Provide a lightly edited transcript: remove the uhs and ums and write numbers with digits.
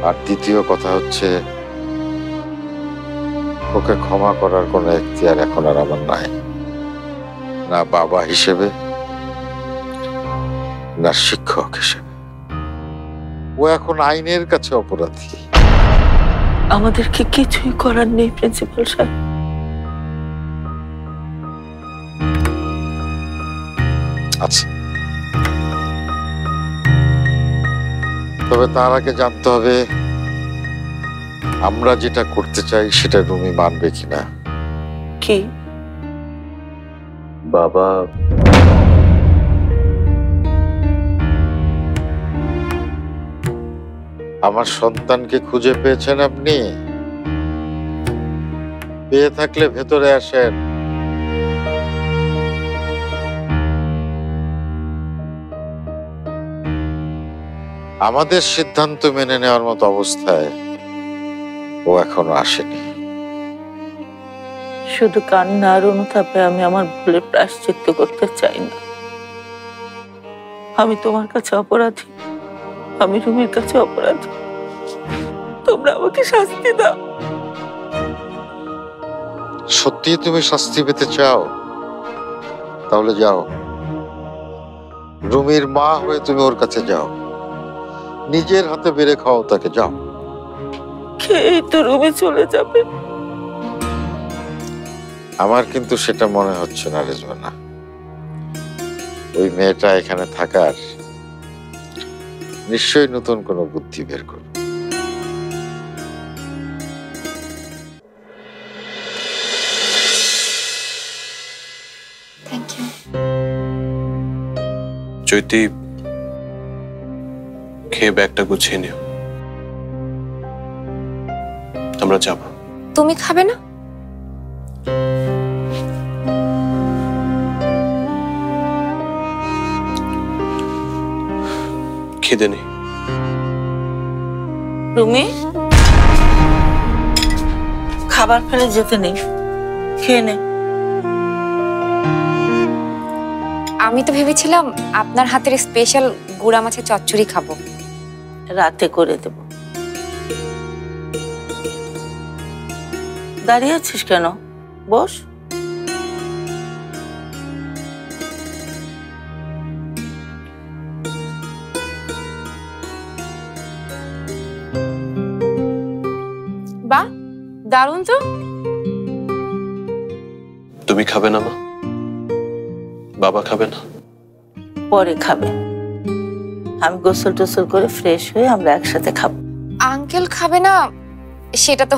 আর দ্বিতীয় কথা হচ্ছে, ওকে ক্ষমা করার কোনো এখতিয়ার এখন আর আমার নাই, না বাবা হিসেবে না শিক্ষক হিসেবে। ও এখন আইনের কাছে অপরাধী। আমাদেরকে কিছুই করার নেই প্রিন্সিপাল সাহেব। আচ্ছা, তবে তার আগে জানতে হবে আমরা যেটা করতে চাই সেটা রুমি মানবে কিনা। কি? বাবা আমার সন্তানকে খুঁজে পেয়েছেন আপনি? পেয়ে থাকলে ভেতরে আসেন। আমাদের সিদ্ধান্ত মেনে নেওয়ার মতো অবস্থায় ও এখনো আসেনি। শুধু কান্না আর অনুতাপে আমি আমার ভুলের প্রায়শ্চিত্ত করতে চাই না। আমি তোমার কাছে অপরাধী, আমি রুমির কাছে অপরাধী। তোমরা আমাকে শাস্তি দাও। সত্যি তুমি শাস্তি পেতে চাও? তাহলে যাও, রুমির মা হয়ে তুমি ওর কাছে যাও, নিজের হাতে বেড়ে খাও তাকে। যাও। খেয়েই তো রুমে চলে যাবে। আমার কিন্তু সেটা মনে হচ্ছে না রেজওয়ানা। ওই মেয়েটা এখানে থাকার নিশ্চয়ই নতুন কোনো বুদ্ধি বের করবে। Thank you. চৈতি, খেয়ে ব্যাগটা গুছিয়ে নিও, আমরা যাব। তুমি খাবে না? খিদে নেই। রুমি, খাবার ফেলে যেতে নেই, খেয়ে নে। আমি তো ভেবেছিলাম আপনার হাতের স্পেশাল গুড়া মাছের চচ্চড়ি খাবো। রাতে করে দেব। দাঁড়িয়ে আছিস কেন? বস। বাহ, দারুণ তো। তুমি খাবে না মা? বাবা খাবে না? পরে খাবে। আমি গোসল টোসল করে ফ্রেশ হয়ে আমরা একসাথে খাবো। আঙ্কেল খাবে না সেটা তো